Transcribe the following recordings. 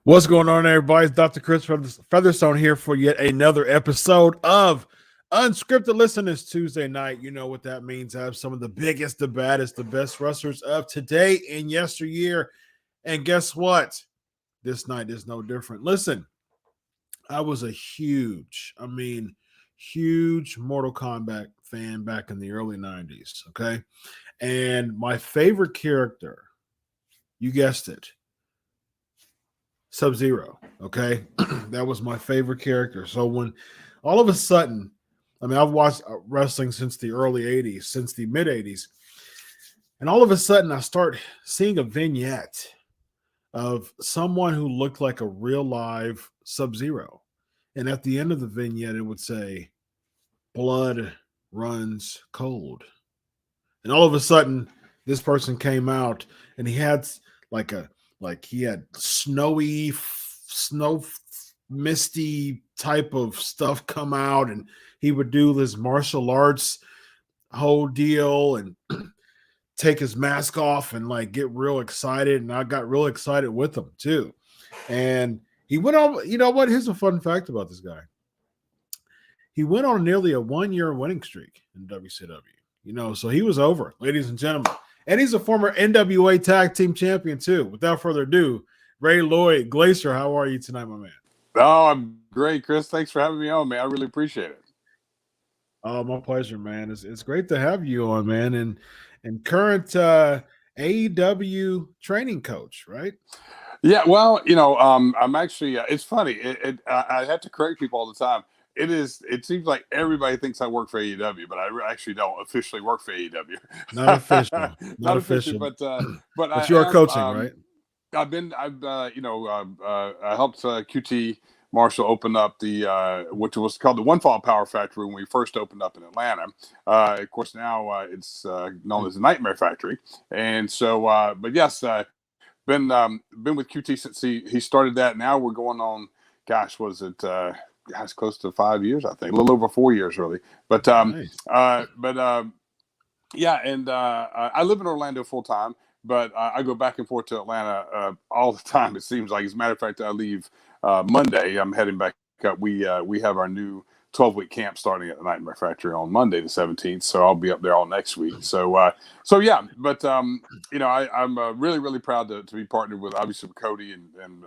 What's going on, everybody? It's Dr. Chris Featherstone here for yet another episode of UnSKripted. Listen, it's Tuesday night. You know what that means. I have some of the biggest, the baddest, the best wrestlers of today and yesteryear. And guess what? This night is no different. Listen, I was a huge Mortal Kombat fan back in the early 90s, okay? And my favorite character, you guessed it, Sub-Zero, okay? That was my favorite character. So when all of a sudden, I've watched wrestling since the early 80s, since the mid 80s, and all of a sudden I start seeing a vignette of someone who looked like a real live Sub-Zero. And at the end of the vignette, it would say, "Blood runs cold." And all of a sudden, this person came out and he had he had snow misty type of stuff come out, and he would do this martial arts whole deal and take his mask off and get real excited. And I got real excited with him too. And he went on, you know what? Here's a fun fact about this guy. He went on nearly a 1-year winning streak in WCW, so he was over, ladies and gentlemen. And he's a former NWA Tag Team Champion, too. Without further ado, Ray Lloyd, Glacier, how are you tonight, my man? Oh, I'm great, Chris. Thanks for having me on, man. I really appreciate it. Oh, my pleasure, man. It's great to have you on, man. And current AEW Training Coach, right? Yeah, well, I'm actually, it's funny. I have to correct people all the time. It seems like everybody thinks I work for AEW, but I actually don't officially work for AEW. Not official. Not official. But you are coaching, right? I helped QT Marshall open up the which was called the One Fall Power Factory when we first opened up in Atlanta. Of course, now it's known as the Nightmare Factory. And so, but yes, been with QT since he started that. Now we're going on. Gosh, was it? Close to 5 years, I think, a little over 4 years, really. But nice. Yeah, and I live in Orlando full time, but I go back and forth to Atlanta all the time. It seems like, as a matter of fact, I leave Monday. I'm heading back up. We have our new 12-week camp starting at the Nightmare Factory on Monday the 17th, so I'll be up there all next week. So yeah, but I'm really, really proud to be partnered with, obviously, with Cody and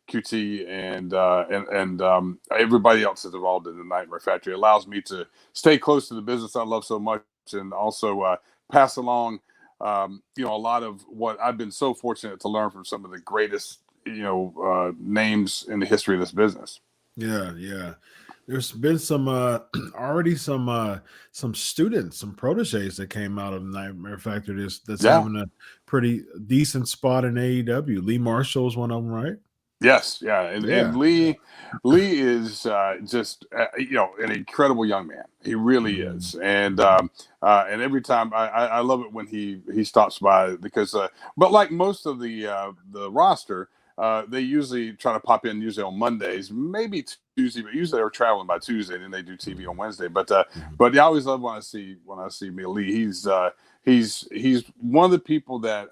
QT and everybody else that's involved in the Nightmare Factory. It allows me to stay close to the business I love so much, and also pass along, a lot of what I've been so fortunate to learn from some of the greatest, names in the history of this business. Yeah. There's been some already some students, some proteges that came out of Nightmare Factory that's Yeah. having a pretty decent spot in AEW. Lee Marshall is one of them, right? Yes, yeah, and Lee is just an incredible young man. He really is, and every time I love it when he stops by because but like most of the roster, they usually try to pop in usually on Mondays, maybe Tuesday, but usually they're traveling by Tuesday and then they do TV on Wednesday. But I always love when I see Lee. He's one of the people that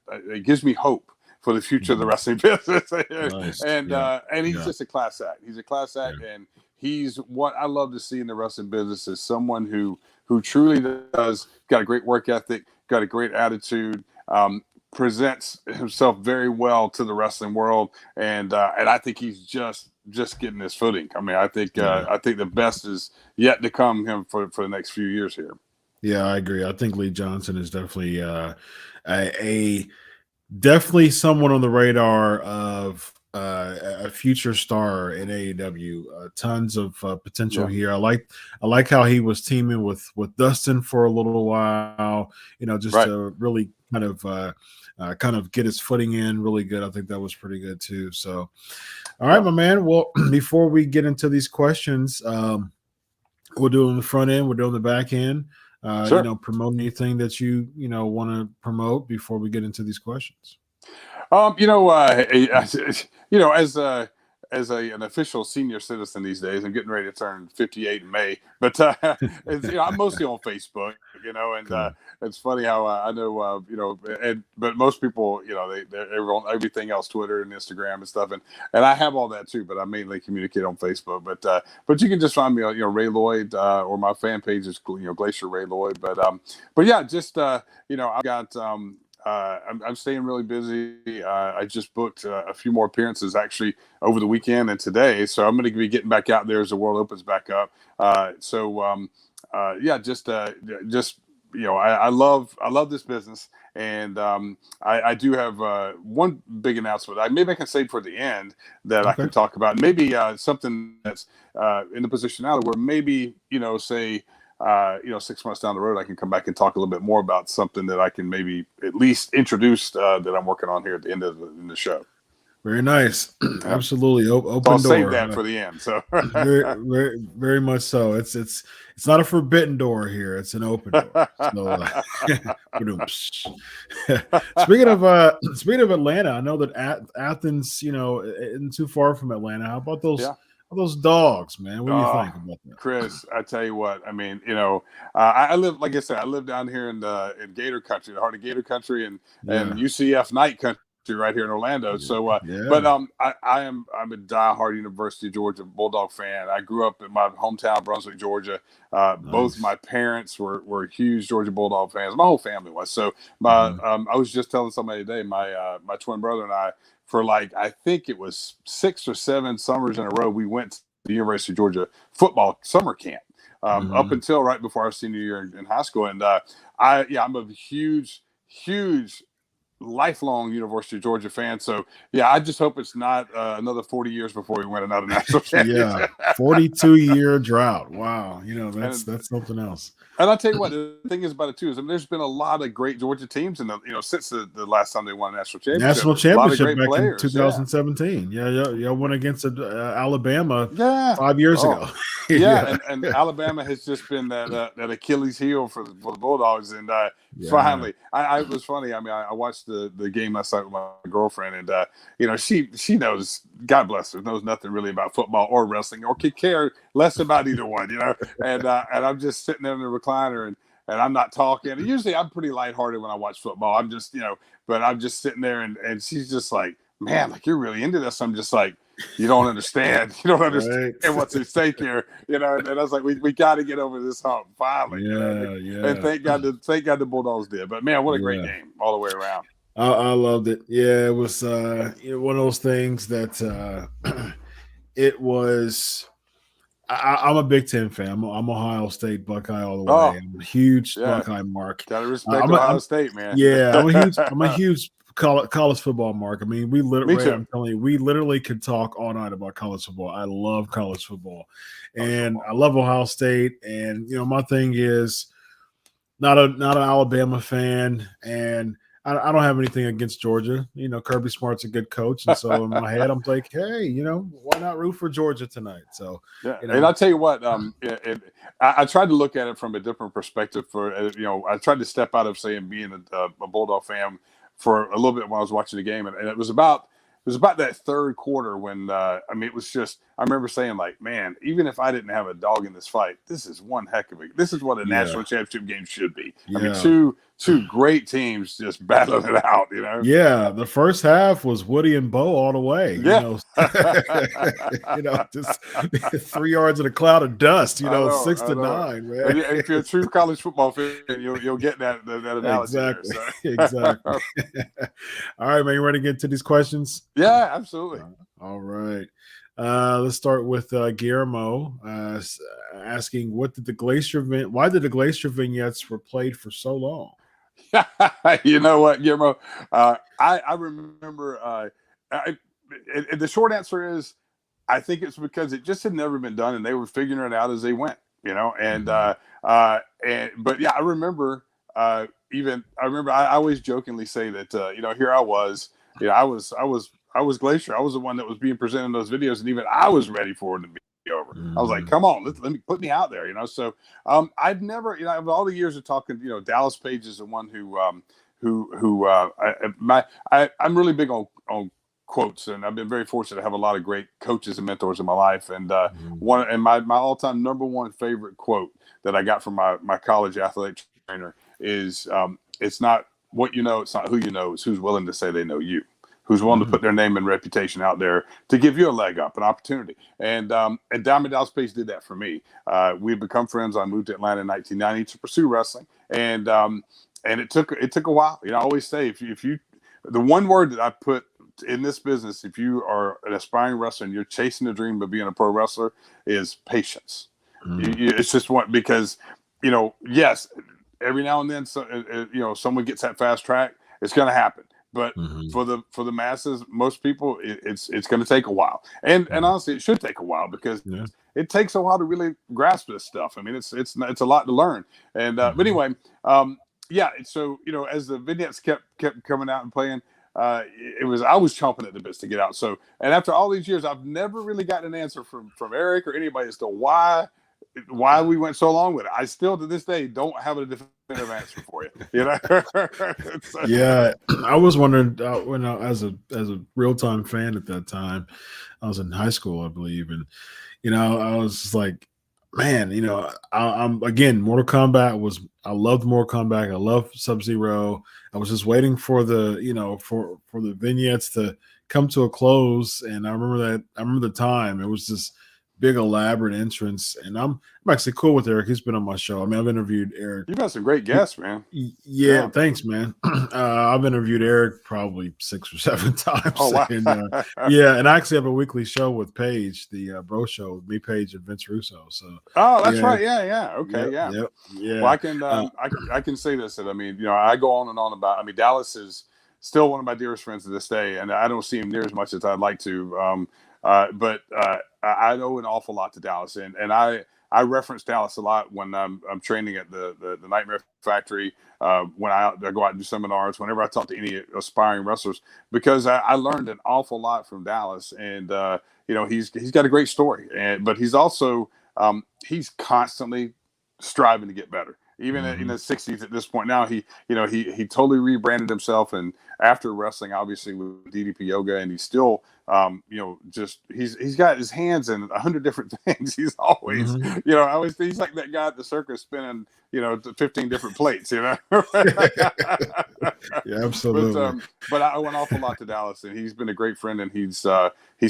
it gives me hope for the future of the wrestling business. Nice. And he's just a class act. He's a class act, and he's what I love to see in the wrestling business is someone who truly does got a great work ethic, got a great attitude, presents himself very well to the wrestling world, and I think he's just getting his footing. I mean, I think the best is yet to come him for the next few years here. Yeah, I agree. I think Lee Johnson is definitely definitely someone on the radar of a future star in AEW. Tons of potential here. I like how he was teaming with Dustin for a little while. To really kind of get his footing in really good. I think that was pretty good too. So, all right, my man. Well, before we get into these questions, we'll do it on the front end. We'll do it on the back end. Sure. Promote anything that you want to promote before we get into these questions. As an official senior citizen these days, I'm getting ready to turn 58 in May, but I'm mostly on Facebook, and Cool. It's funny how I know, but most people, they're on everything else, Twitter and Instagram and stuff, and I have all that too, but I mainly communicate on Facebook. But you can just find me on, Ray Lloyd, or my fan page is, Glacier Ray Lloyd. But yeah, just I've got. I'm staying really busy. I just booked a few more appearances actually over the weekend and today, so I'm going to be getting back out there as the world opens back up. I love this business, and I do have one big announcement. Maybe I can save for the end that I can talk about. Maybe something that's in the position now where maybe say. 6 months down the road, I can come back and talk a little bit more about something that I can maybe at least introduce that I'm working on here at the end of the show. Very nice. Absolutely. Open so I'll door. Save that for the end. So very, very, very much so. It's not a forbidden door here. It's an open door. So, speaking of Atlanta, I know that Athens, isn't too far from Atlanta. How about those? Yeah. Those dogs, man. What do you think about that, Chris? I tell you what. I mean, I live, like I said, I live down here in Gator Country, the heart of Gator Country, and UCF Night Country, right here in Orlando. So, but I'm a diehard University of Georgia Bulldog fan. I grew up in my hometown, Brunswick, Georgia. Nice. Both my parents were huge Georgia Bulldog fans. My whole family was. So, I was just telling somebody today, my twin brother and I, for I think it was 6 or 7 summers in a row, we went to the University of Georgia football summer camp up until right before our senior year in high school. And I'm a huge lifelong University of Georgia fan. So I just hope it's not another 40 years before we win another national championship. 42-year drought. Wow. That's something else. And I'll tell you what, the thing is about it too is there's been a lot of great Georgia teams in since the last time they won a national championship. Back in 2017. Y'all went against Alabama 5 years ago. And Alabama has just been that Achilles heel for the Bulldogs. And finally, it was funny. I mean, I watched the game last night with my girlfriend, and she knows, God bless her, knows nothing really about football or wrestling, or could care less about either one. And I'm just sitting there in the recliner, and I'm not talking. And usually I'm pretty lighthearted when I watch football. I'm just but I'm just sitting there, and she's just like, man, you're really into this. I'm just like, you don't understand. You don't understand what's at stake here. And I was like, we got to get over this hump finally. And thank God the Bulldogs did. But man, what a great game all the way around. I loved it. Yeah, it was one of those things that it was. I'm a Big Ten fan. I'm Ohio State Buckeye all the way. Oh, I'm a huge yeah. Buckeye mark. Gotta respect I'm Ohio State, man. yeah, I'm a huge college football mark. I mean, Me Ray, too. I'm telling you, we literally could talk all night about college football. I love college football, College and football. I love Ohio State. And my thing is not an Alabama fan, and I don't have anything against Georgia. Kirby Smart's a good coach, and so in my head, I'm like, hey, why not root for Georgia tonight? So, Yeah, and I'll tell you what, I tried to look at it from a different perspective. I tried to step out of saying being a Bulldog fan for a little bit while I was watching the game, and it was about that third quarter when it was just I remember saying like, man, even if I didn't have a dog in this fight, this is one heck of a this is what a yeah, national championship game should be. I mean, yeah. two great teams just battling it out, Yeah, the first half was Woody and Bo all the way. Yeah. Just 3 yards in a cloud of dust. I know, six I to know. nine, man. And if you're a true college football fan, you'll get that analogy there. Exactly, So. exactly. All right, man. You ready to get into these questions? Yeah, absolutely. All right. Let's start with Guillermo asking, why did the Glacier vignettes were played for so long? You know what, Guillermo? I remember. The short answer is, I think it's because it just had never been done, and they were figuring it out as they went. But yeah, I remember. I always jokingly say that here I was. I was Glacier. I was the one that was being presented in those videos, and even I was ready for it to be over. I was like, come on, let me put me out there. So I've never, of all the years of talking, Dallas Page is the one I'm really big on quotes, and I've been very fortunate to have a lot of great coaches and mentors in my life. And my all-time number one favorite quote that I got from my college athletic trainer is, it's not what you know, it's not who you know, it's who's willing to say they know you, who's willing to put their name and reputation out there to give you a leg up, an opportunity. And Diamond Dallas Page did that for me. We had become friends. I moved to Atlanta in 1990 to pursue wrestling, and it took a while. I always say, if you the one word that I put in this business, if you are an aspiring wrestler and you're chasing the dream of being a pro wrestler, is patience. It's just one, because yes, every now and then, someone gets that fast track. It's going to happen. But for the masses, most people, it's going to take a while, and honestly, it should take a while, because it takes a while to really grasp this stuff. I mean, it's a lot to learn. And but anyway, So as the vignettes kept coming out and playing, I was chomping at the bits to get out. So, and after all these years, I've never really gotten an answer from Eric or anybody as to why we went so long with it. I still to this day don't have a definitive answer for you. Yeah, I was wondering when as a real-time fan at that time. I was in high school, I believe, and I was just like, man, I'm again, Mortal Kombat I loved Mortal Kombat. I love Sub-Zero. I was just waiting for the for the vignettes to come to a close, and I remember the time. It was just big elaborate entrance, and I'm actually cool with Eric. He's been on my show. I mean, I've interviewed Eric. You've got some great guests, man. Yeah, thanks, man. I've interviewed Eric probably 6 or 7 times. Oh, wow. And, and I actually have a weekly show with Paige, the Bro Show with me, Paige, and Vince Russo. So that's right. Yeah. Okay. Yep, yeah. Well, I can say this, that I go on and on about. Dallas is still one of my dearest friends to this day, and I don't see him near as much as I'd like to. But I owe an awful lot to Dallas, and I reference Dallas a lot when I'm training at the Nightmare Factory, when I go out and do seminars, whenever I talk to any aspiring wrestlers, because I learned an awful lot from Dallas, and he's got a great story, but he's also he's constantly striving to get better. Even in his 60s at this point now, he totally rebranded himself, and after wrestling, obviously, with DDP Yoga, and he's still he's got his hands in 100 different things. He's always he's like that guy at the circus spinning 15 different plates. Yeah, absolutely. But I owe an awful lot to Dallas, and he's been a great friend, and he's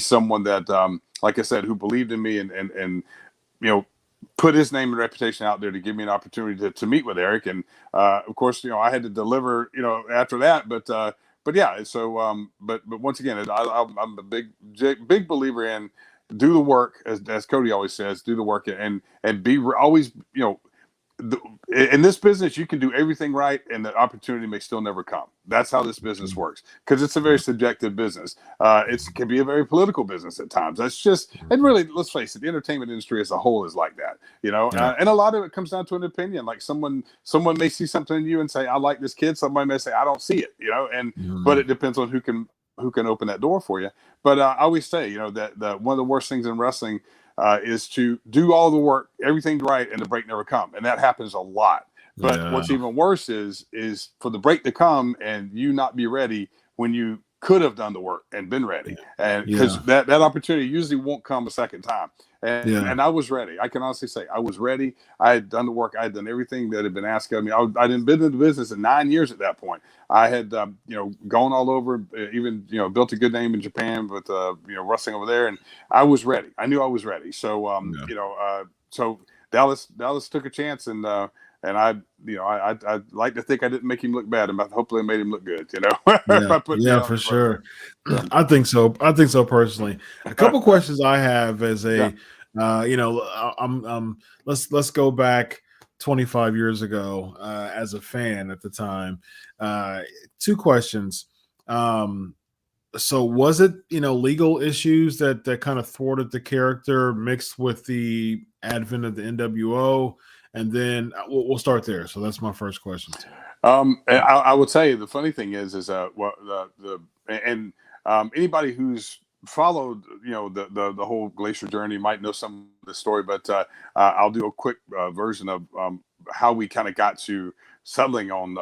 someone that, like I said, who believed in me and put his name and reputation out there to give me an opportunity to meet with Eric. And of course, I had to deliver, after that, but but yeah, so but once again, I'm a big believer in do the work, as Cody always says, do the work and be always, the, in this business, you can do everything right, and the opportunity may still never come. That's how this business works, because it's a very subjective business. It can be a very political business at times. That's just, and really, let's face it, the entertainment industry as a whole is like that, Yeah. and a lot of it comes down to an opinion. Like someone may see something in you and say, "I like this kid." Somebody may say, "I don't see it," and but it depends on who can open that door for you. But I always say, that one of the worst things in wrestling is to do all the work, everything right, and the break never come, and that happens a lot. But what's even worse is for the break to come and you not be ready when you could have done the work and been ready, and because that opportunity usually won't come a second time. And I was ready. I can honestly say I was ready. I had done the work. I had done everything that had been asked of me. I'd been in the business in 9 years at that point. I had gone all over, even built a good name in Japan with wrestling over there, and I was ready. I knew I was ready. So so Dallas took a chance, and I'd like to think I didn't make him look bad, and hopefully I made him look good. Yeah, for sure. I think so. Personally. A couple questions I have as a, let's go back 25 years ago as a fan at the time. Two questions. So was it legal issues that kind of thwarted the character mixed with the advent of the NWO? And then we'll start there. So that's my first question. I would say the funny thing is anybody who's followed the whole Glacier journey might know some of the story, but I'll do a quick version of how we kind of got to settling on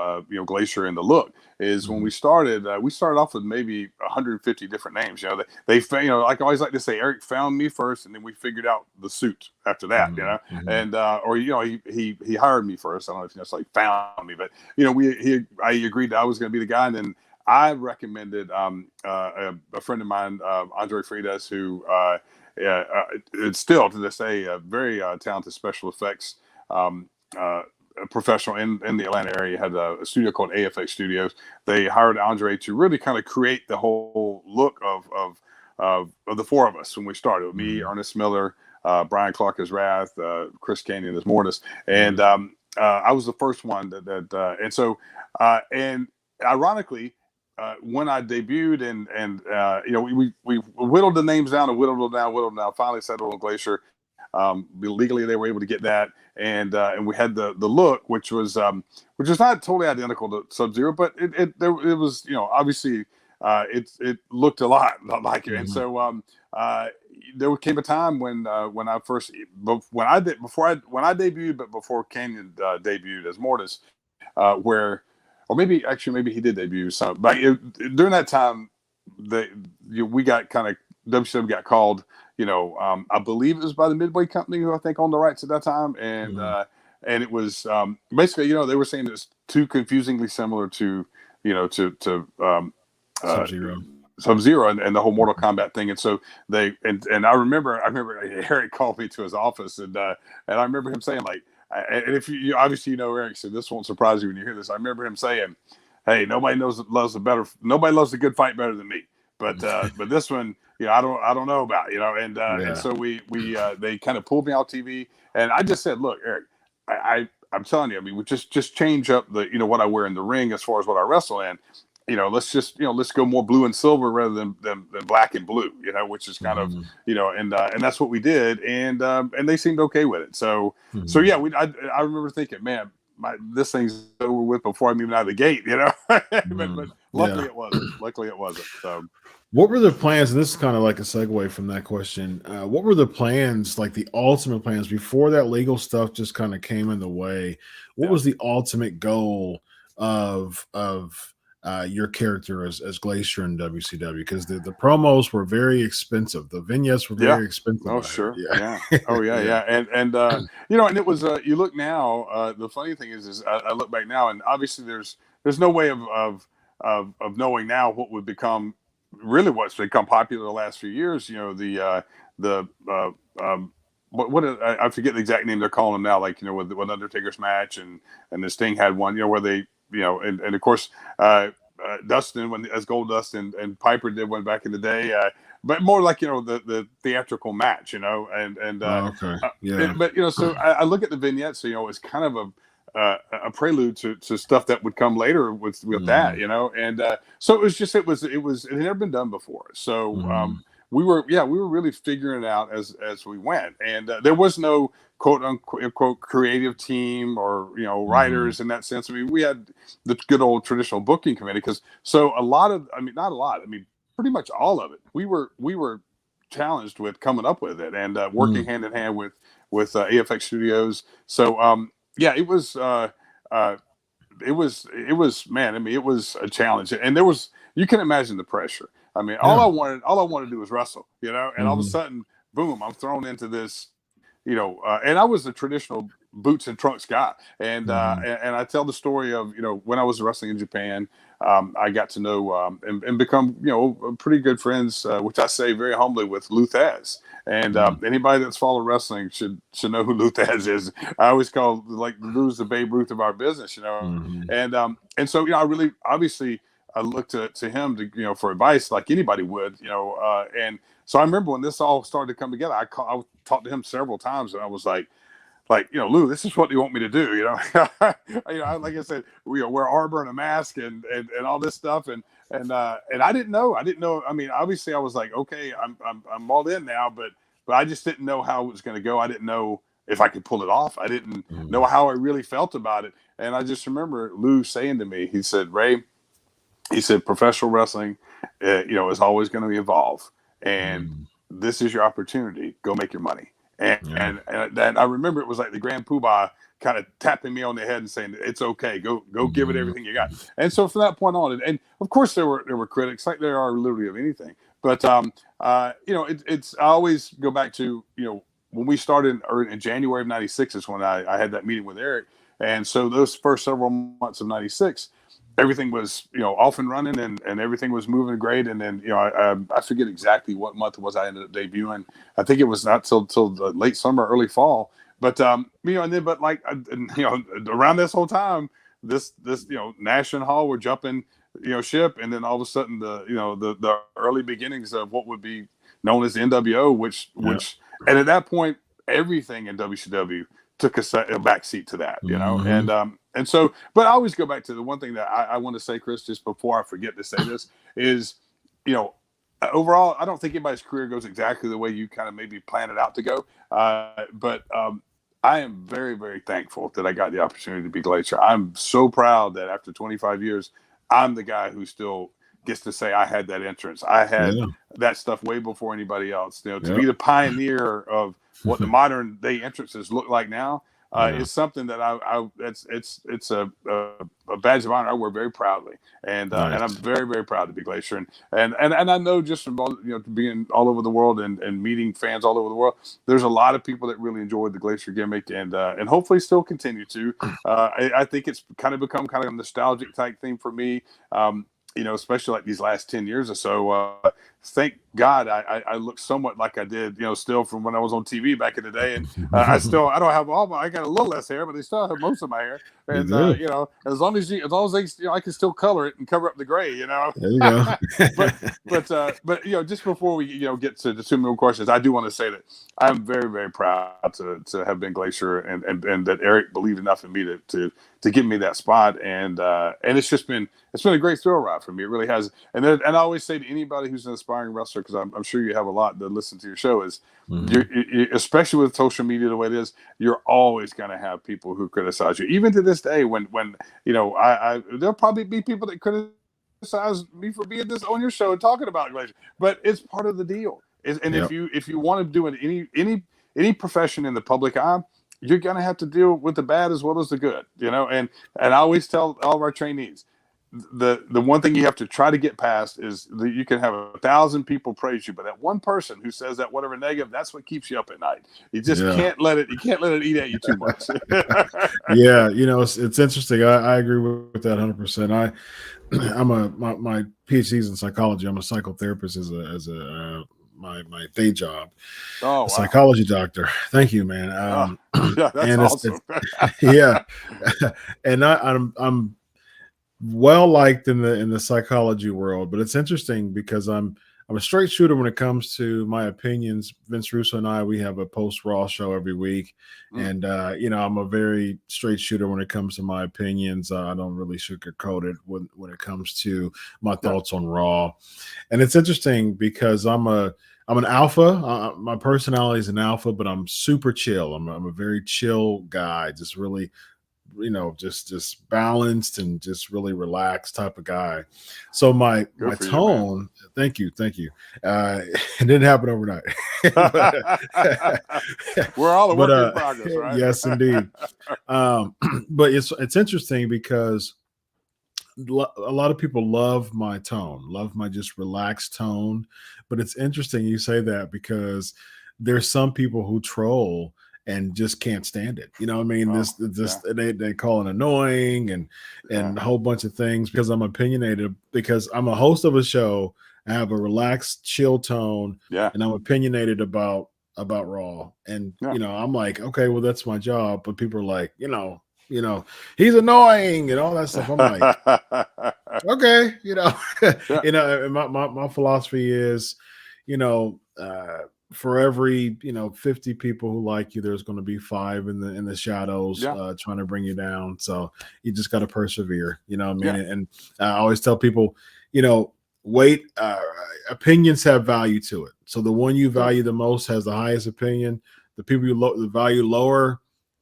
Glacier and the look. Is when we started off with maybe 150 different names. They like I always like to say, Eric found me first, and then we figured out the suit after that. And or he hired me first. I don't know if he necessarily found me, but I agreed that I was going to be the guy, and then I recommended a friend of mine, Andre Fridas, who it's still to this day a very talented special effects professional in the Atlanta area. Had a studio called AFX Studios. They hired Andre to really kind of create the whole look of the four of us when we started. With me, Ernest Miller, Brian Clark as Wrath, Chris Canyon as Mortis, and I was the first one and so and ironically, when I debuted we whittled the names down and whittled them down, finally settled on Glacier. Legally they were able to get that, and we had the look, which was not totally identical to Sub-Zero, but it was obviously it looked a lot like it. And so there came a time when I debuted, but before Canyon debuted as Mortis, where, or maybe he did debut. So, but during that time, we got kind of, WCW got called. I believe it was by the Midway Company, who I think owned the rights at that time, and it was basically, they were saying it's too confusingly similar to Sub-Zero and the whole Mortal Kombat thing, and so I remember Eric called me to his office, and I remember him saying, like, and if you obviously Eric, so this won't surprise you when you hear this. I remember him saying, "Hey, nobody loves a good fight better than me, but this one, I don't know about, and so they kind of pulled me off TV, and I just said, look, Eric, I'm telling you, I mean, we just change up the what I wear in the ring as far as what I wrestle in. Let's just let's go more blue and silver rather than black and blue, which is kind of and that's what we did, and they seemed okay with it. So yeah, I remember thinking, man, this thing's over with before I'm even out of the gate, but luckily it wasn't. Luckily it wasn't. So. What were the plans? And this is kind of like a segue from that question. What were the plans, like the ultimate plans, before that legal stuff just kind of came in the way? What was the ultimate goal of your character as Glacier in WCW? Because the promos were very expensive. The vignettes were very expensive. Oh, sure. Yeah. Oh, yeah. And and it was, you look now, the funny thing is I look back now, and obviously there's no way of knowing now what would become really what's become popular the last few years. I forget the exact name they're calling them now, like, with Undertaker's match, and the Sting had one, where they, and of course, Dustin as Goldust and Piper did one back in the day, but more like the theatrical match, and Okay, yeah. but so I look at the vignettes, so it's kind of a prelude to stuff that would come later with that, and so it had never been done before, so we were really figuring it out as we went, and there was no quote unquote creative team or writers in that sense. I mean, we had the good old traditional booking committee, so a lot of, not a lot, pretty much all of it we were challenged with coming up with it, and working hand in hand with AFX Studios. So it was man, it was a challenge, and you can imagine the pressure. All I wanted to do was wrestle, and all of a sudden, boom, I'm thrown into this, and I was a traditional boots and trunks guy, and and I tell the story of when I was wrestling in Japan, I got to know and become pretty good friends, which I say very humbly, with Lou Thesz. And anybody that's followed wrestling should know who Lou Thesz is. I always call Lou's the Babe Ruth of our business, and so I really obviously I looked to him to for advice like anybody would, and so I remember when this all started to come together, I talked to him several times, and I was like, Lou, this is what you want me to do, like I said, wear armor and a mask and all this stuff, and I didn't know. Obviously I was like, okay, I'm all in now, but I just didn't know how it was going to go. I didn't know if I could pull it off. I didn't know how I really felt about it, and I just remember Lou saying to me, he said, Ray, he said, professional wrestling, is always going to evolve, and this is your opportunity. Go make your money. And I remember it was like the Grand Poobah kind of tapping me on the head and saying, it's okay, go give it everything you got. And so from that point on, and of course there were critics, like there are literally of anything. But it's I always go back to when we started in January of '96 is when I had that meeting with Eric, and so those first several months of '96. Everything was, off and running, and everything was moving great. And then, I forget exactly what month it was I ended up debuting. I think it was not till the late summer, early fall. But around this whole time, this National Hall were jumping, ship, and then all of a sudden the early beginnings of what would be known as the NWO, which and at that point everything in WCW took a backseat to that, and so, but I always go back to the one thing that I want to say, Chris, just before I forget to say this, is, overall, I don't think anybody's career goes exactly the way you kind of maybe plan it out to go. But I am very, very thankful that I got the opportunity to be Glacier. I'm so proud that after 25 years, I'm the guy who still gets to say I had that entrance. I had that stuff way before anybody else. To be the pioneer of what the modern day entrances look like now. Is something that it's a badge of honor I wear very proudly, and I'm very, very proud to be Glacier, and I know just from being all over the world and meeting fans all over the world, there's a lot of people that really enjoyed the Glacier gimmick, and hopefully still continue to. I think it's kind of become kind of a nostalgic type thing for me. Especially like these last 10 years or so. Thank God I look somewhat like I did, still from when I was on TV back in the day. And I don't have I got a little less hair, but they still have most of my hair. And, as long as they, I can still color it and cover up the gray, There you go. but just before we, get to the two more questions, I do want to say that I'm very, very proud to have been Glacier and that Eric believed enough in me to give me that spot. And it's been a great thrill ride for me. It really has. And I always say to anybody who's an aspiring wrestler, because I'm sure you have a lot to listen to your show, is you, especially with social media the way it is, you're always going to have people who criticize you. Even to this day, when there'll probably be people that criticize me for being on your show and talking about Glacier, but it's part of the deal. If you want to do it any profession in the public eye, you're going to have to deal with the bad as well as the good, and I always tell all of our trainees, the one thing you have to try to get past is that you can have 1,000 people praise you, but that one person who says that whatever negative, that's what keeps you up at night. You just can't let it eat at you too much. It's interesting. I agree with that 100%. My PhD's in psychology. I'm a psychotherapist as my day job. Oh, wow. Psychology doctor. Thank you, man. That's awesome. And I'm well liked in the psychology world, but it's interesting because I'm a straight shooter when it comes to my opinions. Vince Russo and I, we have a post Raw show every week, Mm, and I'm a very straight shooter when it comes to my opinions. I don't really sugarcoat it when it comes to my yeah. thoughts on Raw, and it's interesting because I'm an alpha. My personality is an alpha, but I'm super chill. I'm a very chill guy, just really just balanced and just really relaxed type of guy. So Good my for you, man. tone, thank you. It didn't happen overnight. but We're all a but work in progress, right? yes indeed. But it's interesting because a lot of people love my tone, love my just relaxed tone. But it's interesting you say that because there's some people who troll and just can't stand it. You know what I mean? Oh, This yeah, they call it annoying yeah, and a whole bunch of things because I'm opinionated, because I'm a host of a show. I have a relaxed, chill tone, yeah, and I'm opinionated about Raw. And yeah. I'm like, okay, well, that's my job. But people are like, you know, he's annoying and all that stuff. I'm like, okay, Yeah, and my philosophy is, you know, for every 50 people who like you, there's going to be five in the shadows yeah, trying to bring you down. So you just got to persevere. You know what I mean? yeah, And I always tell people, you know, wait. Opinions have value to it. So the one you sure. value the most has the highest opinion. The people the value lower,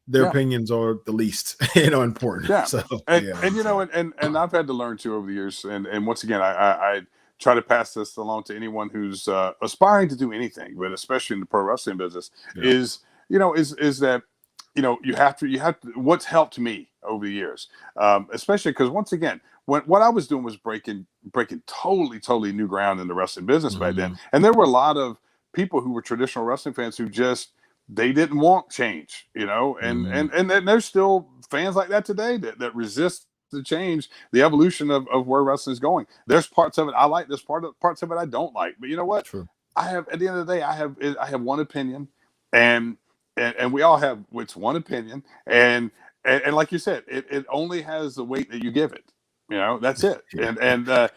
their Yeah, opinions are the least, important. yeah. So yeah, And so and I've had to learn too over the years. And once again, I try to pass this along to anyone who's aspiring to do anything, but especially in the pro wrestling business, yeah. is is that you have to what's helped me over the years, especially because once again, what I was doing was breaking totally new ground in the wrestling business back then, Mhm. and there were a lot of people who were traditional wrestling fans who just they didn't want change, Mhm. and there's still fans like that today that resist the change, the evolution of where wrestling is going. There's parts of it I like, there's parts of it I don't like, but you know what? True. I have at the end of the day, I have one opinion, and we all have it's one opinion, and like you said, it only has the weight that you give it. That's it. Yeah. And I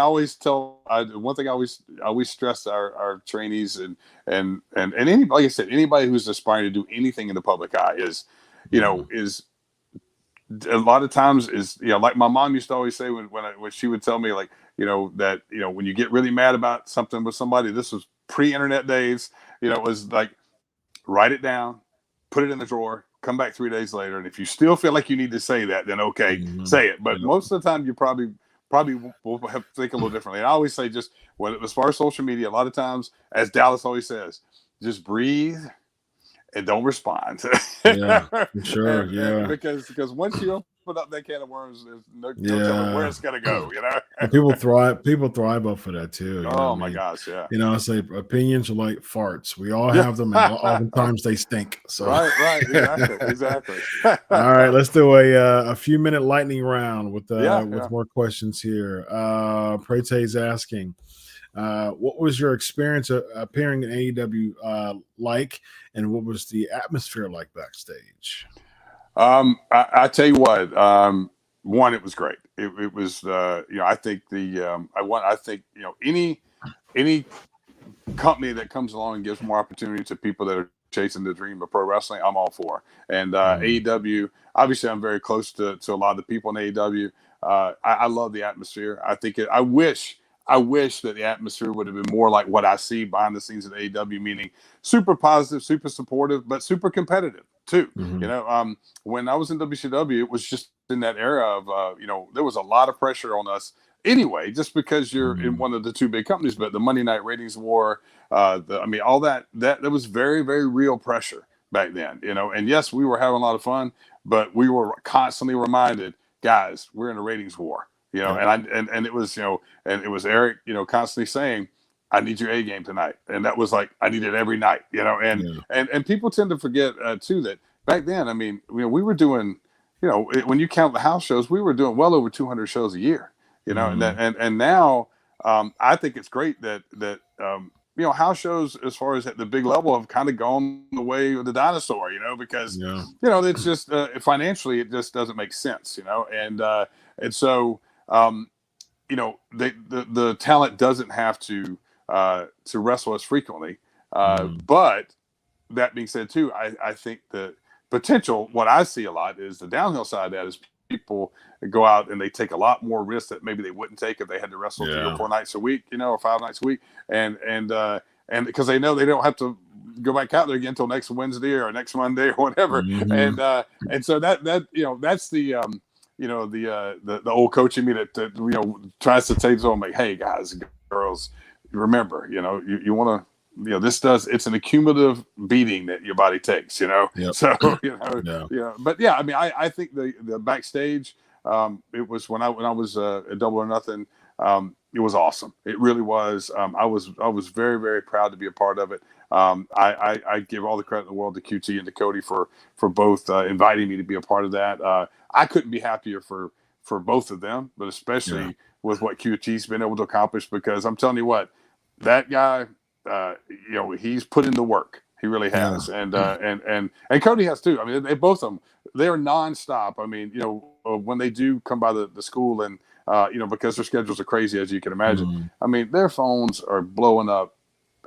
always tell one thing I always stress our trainees and any like I said, anybody who's aspiring to do anything in the public eye is, Mhm. is a lot of times is like my mom used to always say when she would tell me like that when you get really mad about something with somebody, this was pre-internet days, it was like write it down, put it in the drawer, come back 3 days later, and if you still feel like you need to say that, then okay, Mhm. say it. But Yep. most of the time, you probably will have to think a little differently. And I always say, just as far as social media, a lot of times, as Dallas always says, just breathe and don't respond. Yeah, for sure. And Yeah. because once you open up that can of worms, there's no telling where Yeah. it's gonna go. And people thrive off of that too. You know what I Oh my mean? gosh, yeah. I say opinions are like farts. We all Yeah. have them, and oftentimes they stink. So Right, exactly, exactly. all right, let's do a few minute lightning round Yeah, with yeah. more questions here. Prete's asking, what was your experience appearing in AEW like, and what was the atmosphere like backstage? I tell you what. One, it was great. It was, I think I think any company that comes along and gives more opportunity to people that are chasing the dream of pro wrestling, I'm all for. And Mm, AEW, obviously, I'm very close to a lot of the people in AEW. I love the atmosphere. I wish that the atmosphere would have been more like what I see behind the scenes at AEW, meaning super positive, super supportive, but super competitive too. mhm, When I was in WCW, it was just in that era of, there was a lot of pressure on us anyway, just because you're in mhm, one of the two big companies. But the Monday Night Ratings War, I mean, all that was very, very real pressure back then. And yes, we were having a lot of fun, but we were constantly reminded, guys, we're in a ratings war. yep, And it was and it was Eric, constantly saying, I need your A game tonight, and that was like I need it every night. yeah, And people tend to forget too that back then, I mean, we were doing, when you count the house shows, we were doing well over 200 shows a year. And mhm, now I think it's great that house shows as far as at the big level have kind of gone the way of the dinosaur, because Yeah. it's just financially it just doesn't make sense, and so the talent doesn't have to wrestle as frequently, but that being said too, I think the potential, what I see a lot is the downhill side of that is people go out and they take a lot more risks that maybe they wouldn't take if they had to wrestle 3 or 4 nights a week, or 5 nights a week. And because they know they don't have to go back out there again until next Wednesday or next Monday or whatever. And so that's the old coach in me that tries to say to them, like, hey guys, girls, remember, you want to, it's an accumulative beating that your body takes, Yep. So, but yeah, I mean, I think the backstage, it was when I was at Double or Nothing, it was awesome. It really was. I was very, very proud to be a part of it. I give all the credit in the world to QT and to Cody for both inviting me to be a part of that. I couldn't be happier for both of them, but especially with what QT's been able to accomplish, because I'm telling you what, that guy, he's put in the work. He really has. And Cody has too. I mean, they both of them, they're nonstop. I mean, when they do come by the school and, because their schedules are crazy, as you can imagine. I mean, their phones are blowing up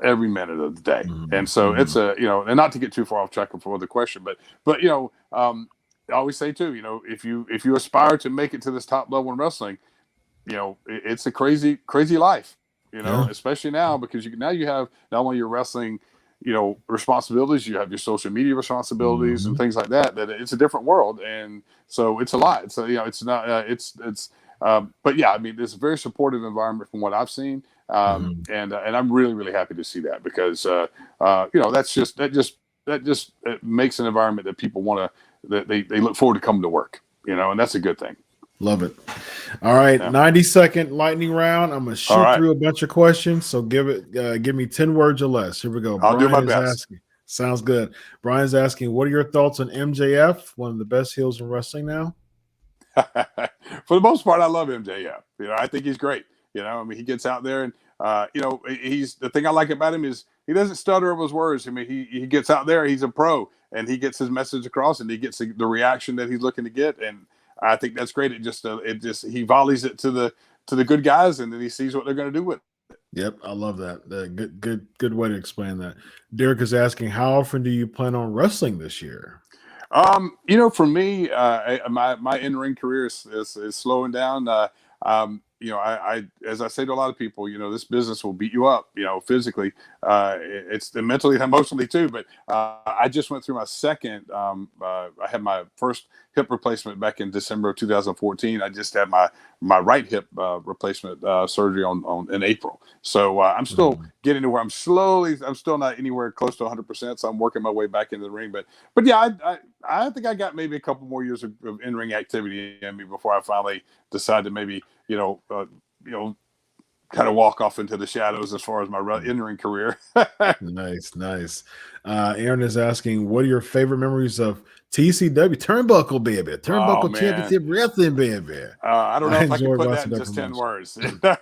every minute of the day. And so it's and not to get too far off track for the question, but I always say too, if you aspire to make it to this top level in wrestling, it's a crazy, crazy life, especially now, because now you have not only your wrestling, responsibilities, you have your social media responsibilities and things like that it's a different world. And so it's a lot. So, it's not, but yeah, I mean, it's a very supportive environment from what I've seen. And I'm really, really happy to see that, because, that just it makes an environment that people want to, that they look forward to coming to work, and that's a good thing. Love it. All right. 90-second lightning round. I'm going to shoot through a bunch of questions. So give me 10 words or less. Here we go. I'll do my best. Sounds good. Brian's asking, what are your thoughts on MJF? One of the best heels in wrestling now. For the most part, I love MJF. I think he's great. I mean, he gets out there and, he's, the thing I like about him is he doesn't stutter over his words. I mean, he gets out there, he's a pro, and he gets his message across, and he gets the reaction that he's looking to get. And I think that's great. He volleys it to the good guys, and then he sees what they're going to do with it. Yep, I love that. Good way to explain that. Derek is asking, how often do you plan on wrestling this year? For me, my in-ring career is slowing down. I as I say to a lot of people, this business will beat you up, physically. It's mentally and emotionally too. But I just went through my second. I had my first hip replacement back in December of 2014. I just had my right hip replacement surgery in April. So I'm still getting to where I'm still not anywhere close to 100%. So I'm working my way back into the ring. But yeah, I think I got maybe a couple more years of in-ring activity in me before I finally decide to maybe, kind of walk off into the shadows as far as my in-ring career. Nice. Aaron is asking, what are your favorite memories of TCW Turnbuckle, baby? Turnbuckle Championship Wrestling, baby. I don't know if I can put that in just 10 words, but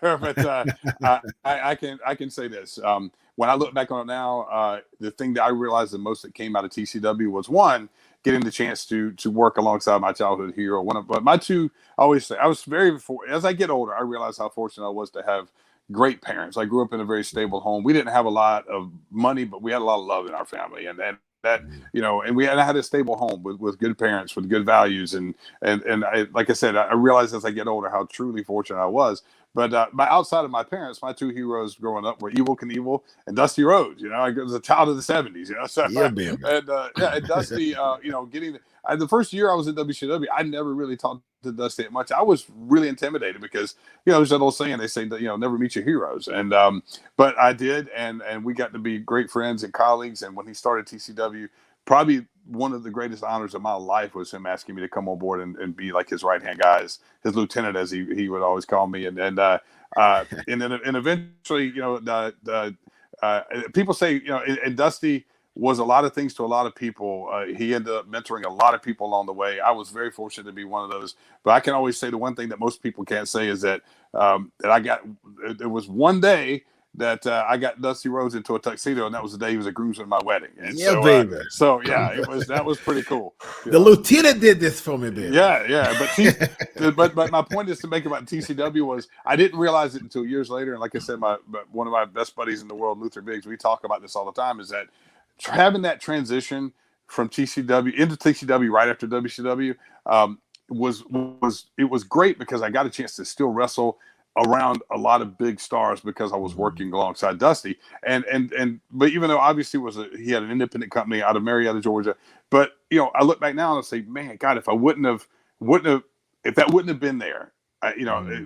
I can say this. When I look back on it now, the thing that I realized the most that came out of TCW was, one, getting the chance to work alongside my childhood hero. But my two, I always say, as I get older, I realize how fortunate I was to have great parents. I grew up in a very stable home. We didn't have a lot of money, but we had a lot of love in our family, and that, I had a stable home with good parents, with good values. And I, like I said, I realized as I get older how truly fortunate I was. But outside of my parents, my two heroes growing up were Evil Knievel and Dusty Rhodes. I was a child of the 70s. So, and Dusty, getting the first year I was in WCW, I never really talked to Dusty that much. I was really intimidated because there's that old saying, they say that never meet your heroes, and but I did, and we got to be great friends and colleagues. And when he started TCW, probably one of the greatest honors of my life was him asking me to come on board and be like his right hand guy, his lieutenant, as he would always call me. And then eventually, people say, and Dusty was a lot of things to a lot of people. He ended up mentoring a lot of people along the way. I was very fortunate to be one of those. But I can always say the one thing that most people can't say is that there was one day that I got Dusty Rhodes into a tuxedo, and that was the day he was a groomsman at my wedding. And Yeah, baby. So yeah, that was pretty cool. The lieutenant did this for me, baby. Yeah. But my point is to make about TCW was I didn't realize it until years later. And like I said, one of my best buddies in the world, Luther Biggs, we talk about this all the time. Is that having that transition from TCW into TCW right after WCW was great because I got a chance to still wrestle around a lot of big stars because I was working alongside Dusty. But even though obviously he had an independent company out of Marietta, Georgia, but I look back now and I say, man, God, if that wouldn't have been there,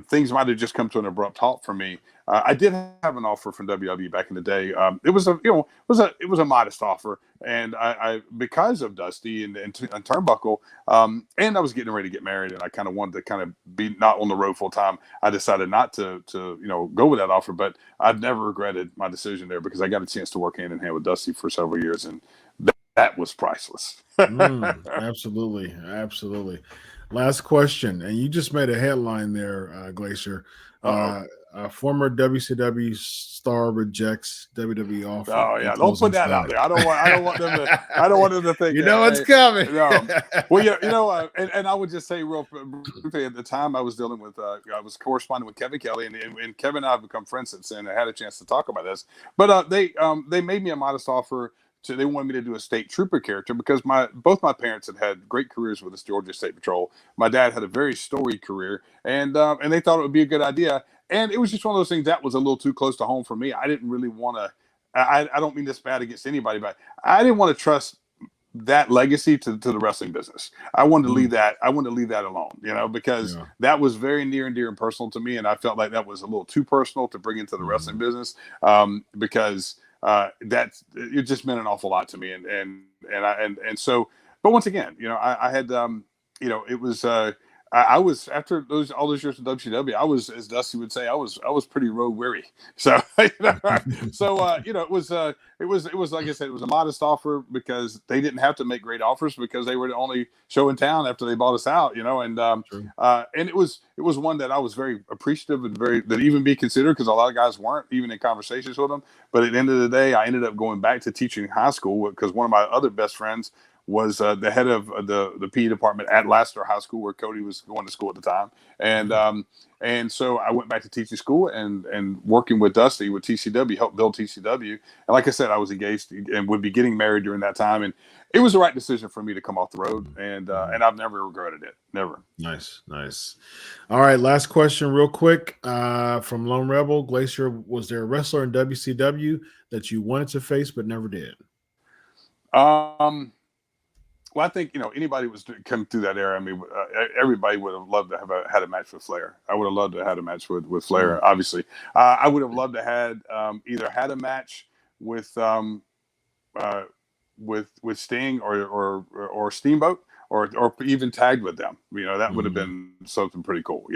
things might have just come to an abrupt halt for me. I did have an offer from WWE back in the day. It was a modest offer, and I because of Dusty and Turnbuckle, and I was getting ready to get married, and I kind of wanted to kind of be not on the road full time. I decided not to go with that offer, but I've never regretted my decision there because I got a chance to work hand in hand with Dusty for several years, and that was priceless. Absolutely. Last question, and you just made a headline there, Glacier. Former WCW star rejects WWE offer. Oh yeah, don't put that out there. I don't want them to think. It's coming. No. Well, and I would just say real briefly, at the time I was dealing with, I was corresponding with Kevin Kelly, and Kevin and I have become friends since then. I had a chance to talk about this, but they made me a modest offer. They wanted me to do a state trooper character because both my parents had great careers with the Georgia State Patrol. My dad had a very storied career, and they thought it would be a good idea. And it was just one of those things that was a little too close to home for me. I didn't really want to. I don't mean this bad against anybody, but I didn't want to trust that legacy to the wrestling business. I wanted to leave that. I wanted to leave that alone, because that was very near and dear and personal to me, and I felt like that was a little too personal to bring into the wrestling business because. It just meant an awful lot to me, and so. But once again, I had, it was. I was after all those years with WCW. I was, as Dusty would say, I was pretty road weary. So, it was like I said, it was a modest offer because they didn't have to make great offers because they were the only show in town after they bought us out. And it was one that I was very appreciative and that even be considered because a lot of guys weren't even in conversations with them. But at the end of the day, I ended up going back to teaching high school because one of my other best friends was the head of the PE department at Lassiter High School, where Cody was going to school at the time. And so I went back to teaching school and working with Dusty with TCW, helped build TCW. And like I said, I was engaged and would be getting married during that time. And it was the right decision for me to come off the road. And I've never regretted it. Never. Nice. All right. Last question real quick from Lone Rebel. Glacier, was there a wrestler in WCW that you wanted to face but never did? Well, I think, anybody was come through that era. I mean, everybody would have loved to have had a match with Flair. I would have loved to have had a match with Flair, obviously. I would have loved to have either had a match with Sting or Steamboat or even tagged with them. That would have been something pretty cool,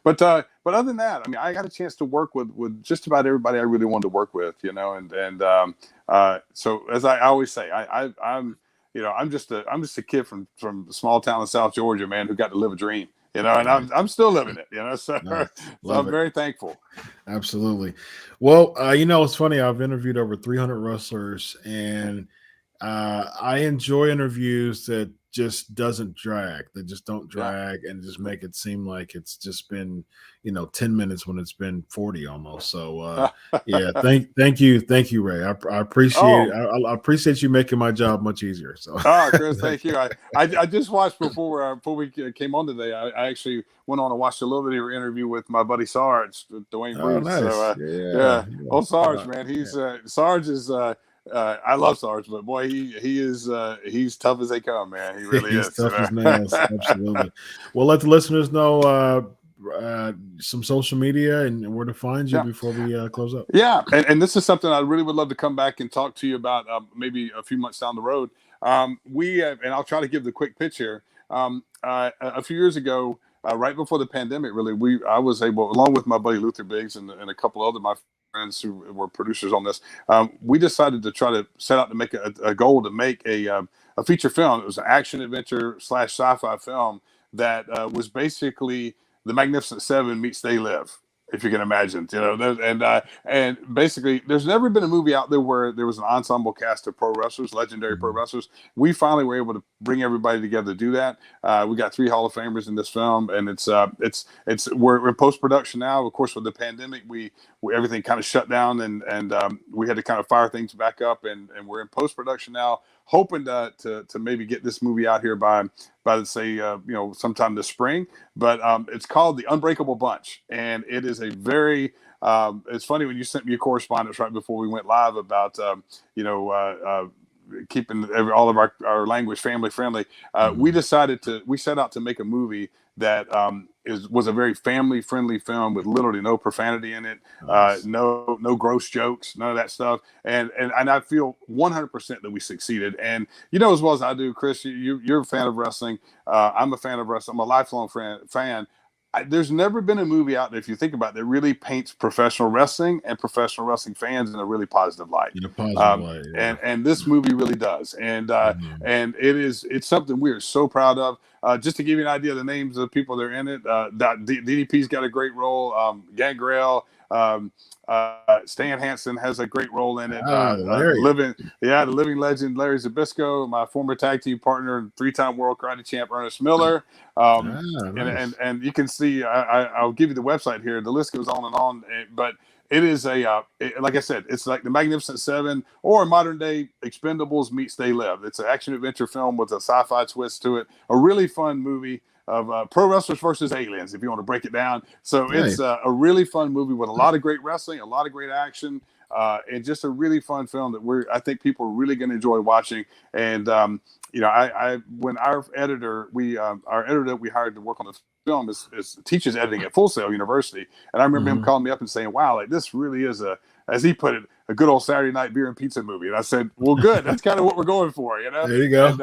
But other than that, I mean, I got a chance to work with just about everybody I really wanted to work with, so as I always say, I'm just a kid from a small town in South Georgia, man, who got to live a dream, and I'm still living it, so, nice. So I'm very thankful. Absolutely. Well, it's funny. I've interviewed over 300 wrestlers, and I enjoy interviews that just doesn't drag. They just don't drag and just make it seem like it's just been, 10 minutes when it's been 40 almost. So thank you, Ray. I appreciate I appreciate you making my job much easier. So Chris, thank you. I just watched before we came on today. I actually went on and watched a little bit of your interview with my buddy Sarge, Dwayne Bruce. Nice. So old Sarge, man. He's Sarge is I love Sarge, but boy, he's tough as they come, man. He really is. Tough as nails. Absolutely. Well, let the listeners know some social media and where to find you before we close up. Yeah, and this is something I really would love to come back and talk to you about maybe a few months down the road. We have, and I'll try to give the quick pitch here. A few years ago, right before the pandemic, really, I was able, along with my buddy Luther Biggs and a couple other my friends who were producers on this, we decided to try to set out to make a goal to make a feature film. It was an action adventure / sci-fi film that was basically the Magnificent Seven meets They Live. if you can imagine, and basically there's never been a movie out there where there was an ensemble cast of pro wrestlers, legendary pro wrestlers. We finally were able to bring everybody together to do that. We got 3 Hall of Famers in this film, and we're in post-production now. Of course, with the pandemic, we everything kind of shut down, and we had to kind of fire things back up, and we're in post-production now, hoping to maybe get this movie out here by let's say sometime this spring. But it's called The Unbreakable Bunch, and it is a very it's funny when you sent me a correspondence right before we went live about keeping all of our language family friendly. We set out to make a movie that was a very family friendly film with literally no profanity in it, Nice. no gross jokes, none of that stuff. And I feel 100% that we succeeded. And as well as I do, Chris, you're a fan of wrestling. I'm a fan of wrestling. I'm a lifelong fan. There's never been a movie out there, if you think about it, that really paints professional wrestling and professional wrestling fans in a really positive light. In a positive light, yeah. And this movie really does. And and it's something we are so proud of. Just to give you an idea of the names of the people that are in it, DDP's got a great role. Gangrel, Stan Hansen has a great role in it. The living legend Larry Zbyszko, my former tag team partner and 3-time world karate champ Ernest Miller. Nice. And you can see, I'll give you the website here. The list goes on and on, but it is like I said, it's like the Magnificent Seven or modern day Expendables meets They Live. It's an action adventure film with a sci-fi twist to it. A really fun movie of pro wrestlers versus aliens, if you want to break it down. So it's a really fun movie with a lot of great wrestling, a lot of great action, and just a really fun film that I think people are really going to enjoy watching. And when our editor that we hired to work on the film teaches editing at Full Sail University, and I remember him calling me up and saying, "Wow, like this really is as he put it, a good old Saturday night beer and pizza movie." And I said, "Well, good. That's kind of what we're going for, There you go. And,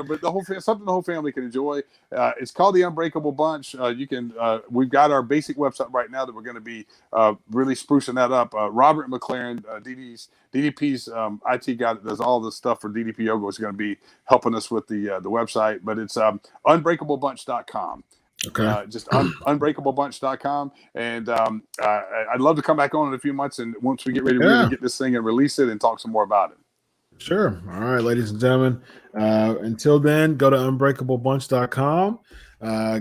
but something the whole family can enjoy. It's called The Unbreakable Bunch. We've got our basic website right now that we're going to be really sprucing that up. Robert McLaren, DDP's IT guy that does all the stuff for DDP Yoga, is going to be helping us with the website. But it's unbreakablebunch.com. Okay. Just unbreakablebunch.com. And I'd love to come back on in a few months, and once we get ready to really get this thing and release it and talk some more about it. Sure. All right, ladies and gentlemen. Until then, go to unbreakablebunch.com.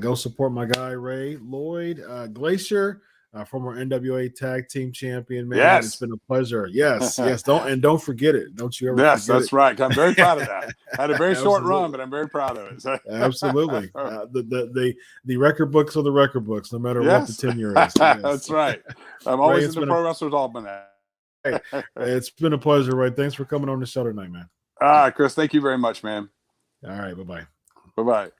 Go support my guy Ray Lloyd, Glacier, former NWA Tag Team Champion. Man, yes, it's been a pleasure. Yes. Don't forget it. Don't you ever? Yes, forget that's it. right. I'm very proud of that. I had a very short run, but I'm very proud of it. So. Absolutely. The record books are the record books, no matter what the tenure is. Yes. That's right. I'm always in the Pro Wrestlers Almanac. It's been a pleasure, Ray. Thanks for coming on the show tonight, man. Chris, thank you very much, man. All right. Bye-bye. Bye-bye.